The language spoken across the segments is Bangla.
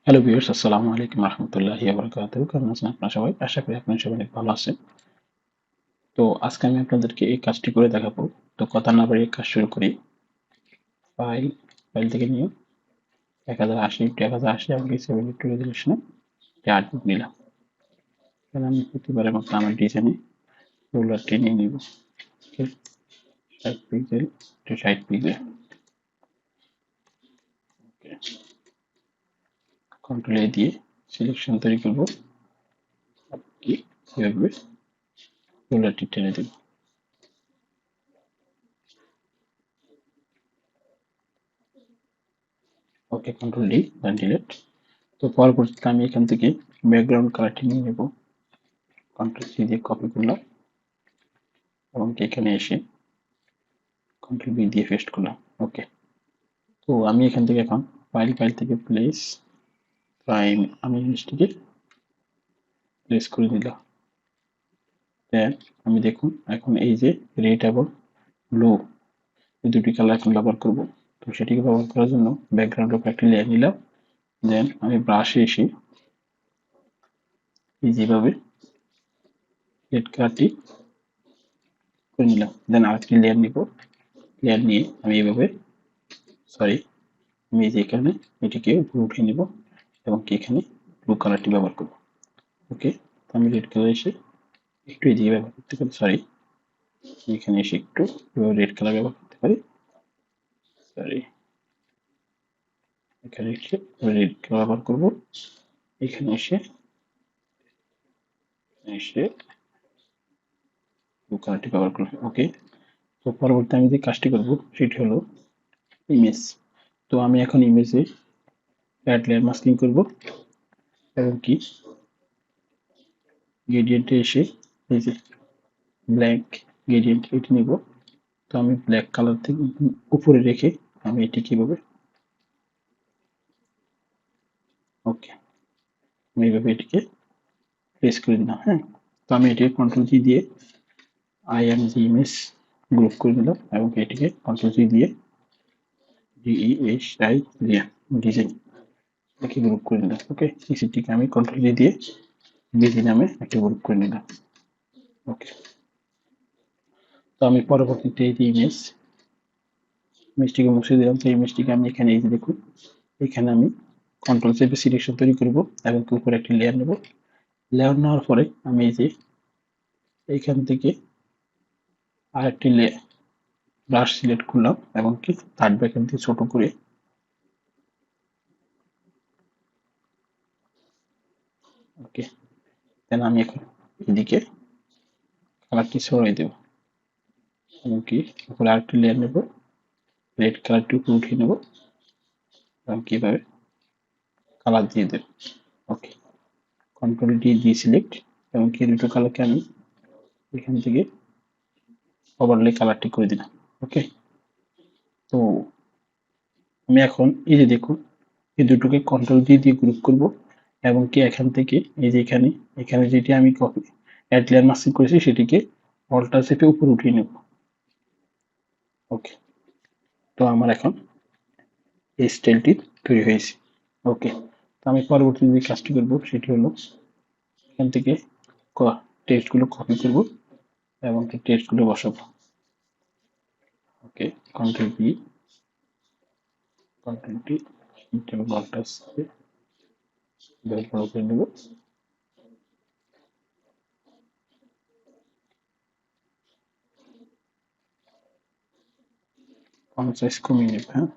হ্যালো ভিউয়ার্স, আসসালামু আলাইকুম রহমতুল্লাহি ওয়া বারাকাতুহু। কেমন আছেন আপনারা সবাই? আশা করি আপনারা সবাই অনেক ভালো আছেন। তো আজকে আমি আপনাদেরকে এই কাজটি করে দেখাবো। তো কথা না বাড়িয়ে কাজ শুরু করি। ফাইল ফাইল থেকে নিয়ে 1080 আমাকে 72 রেজলিউশনে আর্টবুক নিলাম। তাহলে আমি প্রতিবারের মতো আমার ডিজাইনে রোলারটি নিয়ে নিব। 60 পিক্সেল টু 60 পিক্সেল। কন্ট্রোল এ দিয়ে সিলেকশন তৈরি করব। কি এভাবে রোলারটি টেনে দেব। ওকে, কন্ট্রোল ডি, দেন ডিলিট। তো পরবর্তীতে আমি এখান থেকে ব্যাকগ্রাউন্ড কালারটি নিয়ে নেব। কন্ট্রোল সি দিয়ে কপি করলাম এবং এখানে এসে কন্ট্রোল বি দিয়ে পেস্ট করলাম। ওকে, তো আমি এখান থেকে এখন ফাইল থেকে প্লেস প্রাইম আমি জিনিসটিকে প্লেস করে দিলাম। দেন আমি দেখুন এখন এই যে রেড এবং ব্লু এই দুটি কালার এখন ব্যবহার করব। তো সেটিকে ব্যবহার করার জন্য ব্যাকগ্রাউন্ডের উপর একটি লেয়ার নিলাম। দেন আমি ব্রাশে এসে এই যেভাবে রেড কালারটি করে নিলাম। দেন আরেকটি লেয়ার নিব। লেয়ার নিয়ে আমি এইভাবে আমি যে এখানে এটিকে উপরে উঠিয়ে নেব এবং এখানে ব্লু কালারটি ব্যবহার করব। ওকে, আমি রেড কালার এসে একটু এদিকে ব্যবহার করতে পারি, এখানে এসে একটু রেড কালার ব্যবহার করতে পারি, এখানে এসে রেড কালার ব্যবহার করব, এখানে এসে এসে ব্লু কালারটি ব্যবহার করব। ওকে, তো পরবর্তী আমি যে কাজটি করব সেটি হলো ইমেজ। তো আমি এখন ইমেজে অ্যাড লেয়ার মাস্কিং করব এবং কি গ্রেডিয়েন্টে এসে এই যে ব্ল্যাক গ্রেডিয়েন্ট এটি নিব। তো আমি ব্ল্যাক কালার থেকে উপরে রেখে আমি এটি কিভাবে ওকে আমি এইভাবে এটিকে প্রেস করে দিলাম। হ্যাঁ, তো আমি এটিকে কন্ট্রোল জি দিয়ে আইএমজি ইমেজ গ্রুপ করে দিলাম এবং এটিকে কন্ট্রোল জি দিয়ে ডিইএসআই দিয়ে ডিজাইন একে গ্রুপ করে নিলাম। ওকে, এটিকে আমি কন্ট্রোল জি দিয়ে বিজি নামে একটা গ্রুপ করে নিলাম। ওকে, তো আমি পরবর্তীতে এই যে ইমেজটিকে মুছে দিলাম। তো ইমেজটিকে আমি এখানে এই যে দেখুন, এখানে আমি কন্ট্রোল চেপে সিলেকশন তৈরি করব এবং উপরে একটি লেয়ার নেব। লেয়ার নেওয়ার পরে আমি এই যে এইখান থেকে আরেকটি ব্রাশ সিলেক্ট করলাম এবং কি থার্ড ব্র্যাকেট দিয়ে ছোট করে ওকে, দেন আমি এখন এদিকে কালারটি সরাই দেব এবং কি উপরে আরেকটি লেয়ার নেব, রেড কালারটি উপরে উঠিয়ে নেব এবং কিভাবে কালার দিয়ে দেব। ওকে, কন্ট্রোল ডি দিয়ে সিলেক্ট এবং কি দুটো কালারকে আমি এখান থেকে ওভারলে কালারটি করে দিলাম। ওকে, তো আমি এখন এই যে দেখুন এই দুটোকে কন্ট্রোল দিয়ে গ্রুপ করব এবং কি এখান থেকে এই যে এখানে যেটি আমি কপি অ্যাড লেয়ার মাস্কিং করেছি সেটিকে অল্টার চেপে উপরে উঠিয়ে নেব। ওকে, তো আমার এখন এই স্টাইলটি তৈরি হয়েছে। ওকে, তো আমি পরবর্তী যে কাজটি করব সেটি হলো এখান থেকে টেক্সটগুলো কপি করব এবং টেক্সটগুলো বসাবো। ওকে, কন্ট্রোল বি, কন্ট্রোল টি এবং অল্টার চেপে বড় করে নেব। 50 কমিয়ে নেব। হ্যাঁ,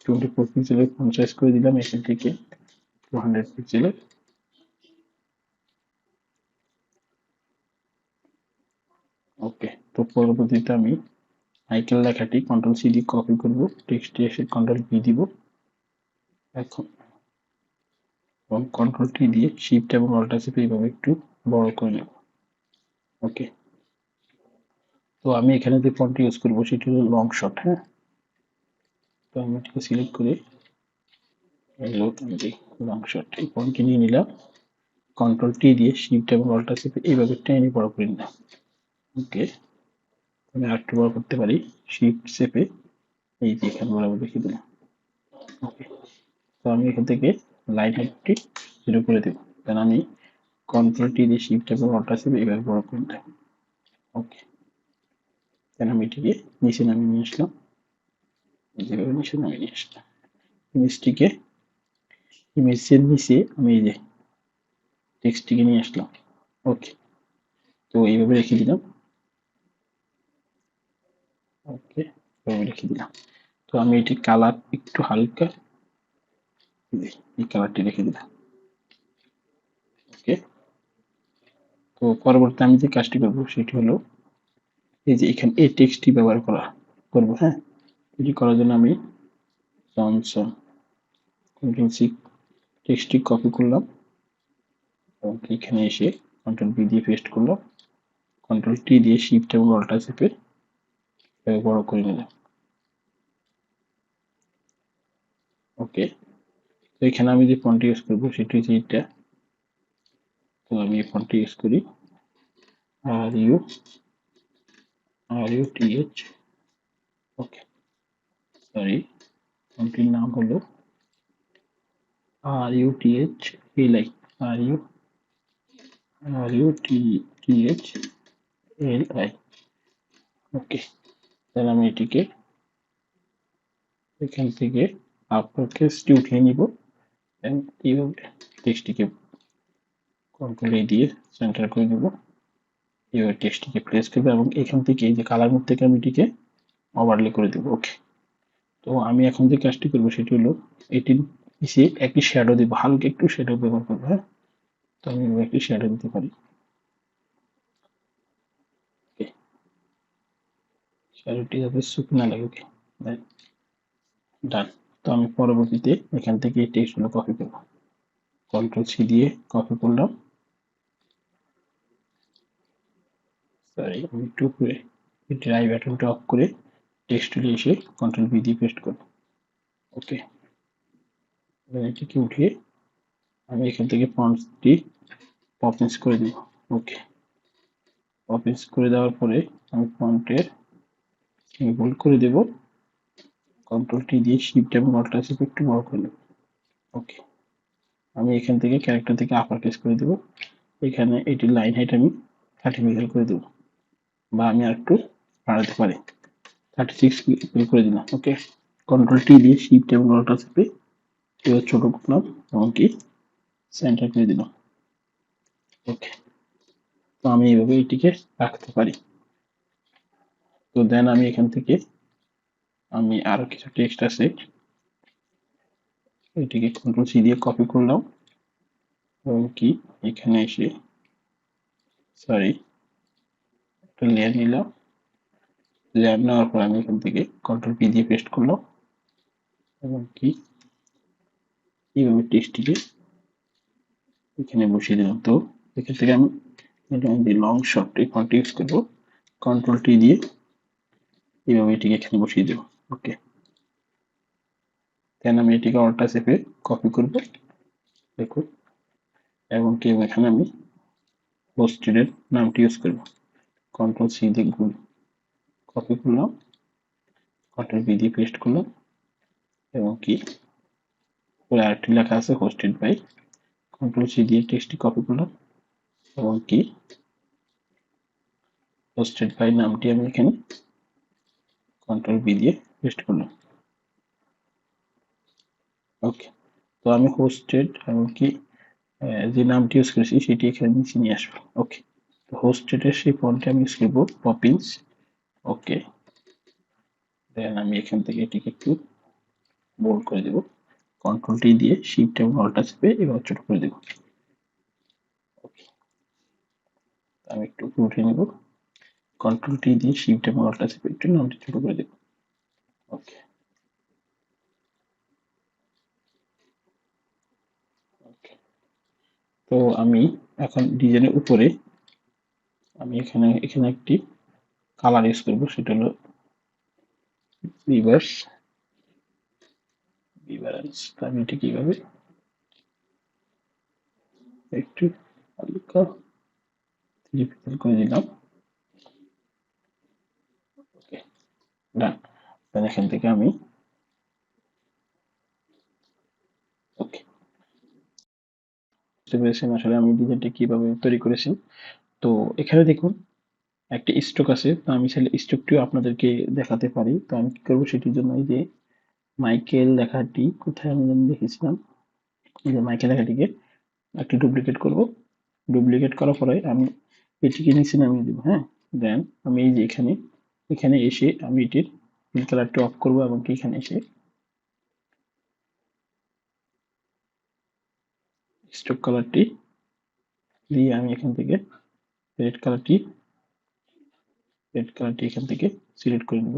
24 পিক্সেলের 50 করে দিলাম, এখান থেকে 200 পিক্সেলের। ওকে, তো পরবর্তীতে আমি আইকেল লেখাটি কন্ট্রোল সি দিয়ে কপি করব, টেক্সটে এসে কন্ট্রোল ভি দিব এখন এবং কন্ট্রোল টি দিয়ে শিফট এবং অল্টার চেপে এইভাবে একটু বড় করে নেব। ওকে, তো আমি এখানে যে ফন্ট ইউজ করব সেটি হলো লং শট। হ্যাঁ, তো আমি এটিকে সিলেক্ট করে লং শট এই ফন্টটি নিয়ে নিলাম, কন্ট্রোল টি দিয়ে শিফট এবং অল্টার চেপে এইভাবে টেনে বড় করে নিলাম। ওকে, আমি আরেকটু বড় করতে পারি, শিফট চেপে এই যে এখানে বরাবর রেখে দিলাম। ওকে, তো আমি এখান থেকে লাইন হাইটটি 0 করে দেব। দেন আমি কন্ট্রোল টি দিয়ে শিফট এবং অল্টার চেপে এভাবে বড় করে দেব। ওকে, দেন আমি এটিকে নিচে নামিয়ে নিয়ে আসলাম, যেভাবে নিচে নামিয়ে নিয়ে আসলাম। ইমেজটিকে ইমেজের নিচে আমি এই যে টেক্সটটিকে নিয়ে আসলাম। ওকে, তো এইভাবে রেখে দিলাম। ওকে, এইভাবে রেখে দিলাম। তো আমি এটি কালার একটু হালকা এই কালারটি রেখে দিলাম। ওকে, তো পরবর্তী আমি যে কাজটি করবো সেটি হলো এই যে এখানে এই টেক্সটটি ব্যবহার করবো। হ্যাঁ, এটি করার জন্য আমি জনসন কন্ট্রোল সি টেক্সটটি কপি করলাম এবং এখানে এসে কন্ট্রোল বি দিয়ে পেস্ট করলাম, কন্ট্রোল টি দিয়ে শিফট এবং অল্টার চেপে বড় করে নিলাম। ওকে, তো এখানে আমি যে ফন্টটি ইউজ করবো সেটি হচ্ছে এটা। তো আমি এই ফন্টটি ইউজ করি RUTH। ওকে, সরি, ফন্টটির নাম হলো RUTHLI RUTHLI। ওকে, তাহলে আমি এটিকে এখান থেকে আপার কেসটি উঠিয়ে নিব এবং এইভাবে টেক্সটটিকে কন্ট্রোল এ দিয়ে সেন্টার করে নেব। এইভাবে টেক্সটটিকে প্লেস করবো এবং এখান থেকে এই যে কালার মোড থেকে আমি এটিকে ওভারলে করে দেবো। ওকে, তো আমি এখন যে কাজটি করবো সেটি হলো এটির নিচে একটি শ্যাডো দিব, হালকা একটু শ্যাডো ব্যবহার করবো। হ্যাঁ, তো আমি একটি শ্যাডো দিতে পারি। শ্যাডোটি যাতে শুকনো লাগে। ওকে, ডান। তো আমি পরবর্তীতে এখান থেকে এই টেক্সটগুলো কপি করবো, কন্ট্রোল সি দিয়ে কপি করলাম। সরি, আমি একটু উপরে ড্রাই বাটনটা অফ করে টেক্সট টুলে এসে কন্ট্রোল ভি দিয়ে পেস্ট করব। ওকে, এটিকে উঠিয়ে আমি এখান থেকে ফন্টটি পপিংস করে দিব। ওকে, পপিংস করে দেওয়ার পরে আমি ফন্টের বোল্ড করে দেব, কন্ট্রোল টি দিয়ে শিফট এবং অল্টার চেপে একটু বড় করে নেব। ওকে, আমি এখান থেকে ক্যারেক্টার থেকে আপার কেস করে দেব। এখানে এটি লাইন হাইট আমি 30 পিক্সেল করে দেব, বা আমি আর একটু বাড়াতে পারি, 36 পিক্সেল করে দিলাম। ওকে, কন্ট্রোল টি দিয়ে শিফট এবং অল্টার চেপে এবার ছোট করলাম এবং কি সেন্টার করে দিলাম। ওকে, তো আমি এইভাবে এটিকে রাখতে পারি। তো দেন আমি এখান থেকে আমি আরো কিছু টেক্সট আছে এটিকে কন্ট্রোল সি দিয়ে কপি করলাম এবং কি এখানে এসে সরি একটা লেয়ার নিলাম। লেয়ার নেওয়ার পর আমি এখান থেকে কন্ট্রোল পি দিয়ে পেস্ট করলাম এবং কি এইভাবে টেক্সটটিকে এখানে বসিয়ে দিলাম। তো এখান থেকে আমি লং শর্ট এই ফন্ট ইউজ করবো, কন্ট্রোল টি দিয়ে এইভাবে এটিকে এখানে বসিয়ে দেবো। ওকে, দেন আমি এটিকে অল্টার চেপে কপি করব, দেখুন, এবং কি এখানে আমি হোস্টেডের নামটি ইউজ করব, কন্ট্রোল সি দিয়ে কপি করলাম, কন্ট্রোল ভি দিয়ে পেস্ট করলাম এবং কি উপরে আরেকটি লেখা আছে হোস্টেড বাই, কন্ট্রোল সি দিয়ে টেক্সটটি কপি করলাম এবং কি হোস্টেড বাই নামটি আমি এখানে কন্ট্রোল ভি দিয়ে পেস্ট করলাম। ওকে, তো আমি হোস্টেড এবং কি যে নামটি ইউজ করেছি সেটি এখানে নিচে নিয়ে আসবো। ওকে, তো হোস্টেডের সেই ফন্টে আমি ইউজ করবো পপিংস। ওকে, দেন আমি এখান থেকে এটিকে একটু বোল্ড করে দেব, কন্ট্রোল টি দিয়ে শিফট এবং অল্টার চেপে এবার ছোট করে দেব। ওকে, আমি একটু উপরে উঠিয়ে নেব, কন্ট্রোল টি দিয়ে শিফট এবং অল্টার চেপে একটু নামটি ছোট করে দেব। ওকে, ওকে, তো আমি এখন ডিজাইনের উপরে আমি এখানে একটি কালার ইউজ করবো, সেটা হলো রিভারেন্স। তো আমি এটি কিভাবে একটু হালকা 3 পিক্সেল করে দিলাম। ওকে, ডান। দেন এখান থেকে আমি ওকে, বুঝতে পেরেছেন আসলে আমি ডিজাইনটা কিভাবে তৈরি করেছি। তো এখানে দেখুন একটা স্ট্রোক আছে, তো আমি চাইলে স্ট্রোকটিও আপনাদেরকে দেখাতে পারি। তো আমি কি করবো সেটির জন্য এই যে মাইকেল লেখাটি কোথায় আমি যেন দেখেছিলাম, এই যে মাইকেল লেখাটিকে একটি ডুপ্লিকেট করব। ডুপ্লিকেট করার পরে আমি এটিকে নিচে নামিয়ে দেবো, হ্যাঁ। দেন আমি এই যে এখানে এখানে এসে আমি এটির ফিল কালারটা অফ করবো এবং কি এখানে এসে স্ট্রোক কালারটি দিয়ে আমি এখান থেকে রেড কালারটি এখান থেকে সিলেক্ট করে নেব।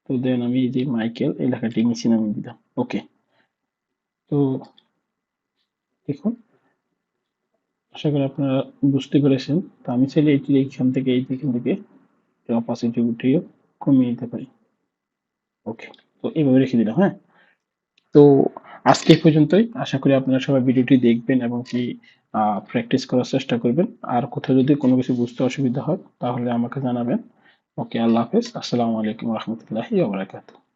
তো দেন আমি এই যে মাইকেল এই লেখাটি নিচে নামিয়ে দিলাম। ওকে। তো দেখুন, আশা করি আপনারা বুঝতে পেরেছেন। তো আমি চাইলে এটি এখান থেকে অপাসিটি উঠিয়ে কমিয়ে নিতে পারি। ওকে। তো এইভাবে রেখে দিলাম, হ্যাঁ। তো আজকে এই পর্যন্তই। আশা করি আপনারা সবাই ভিডিওটি দেখবেন এবং কি প্র্যাকটিস করার চেষ্টা করবেন। আর কোথাও যদি কোনো কিছু বুঝতে অসুবিধা হয় তাহলে আমাকে জানাবেন। ওকে, আল্লাহ হাফেজ। আসসালামু আলাইকুম রহমতুল্লাহি ওয়া বারাকাতুহু।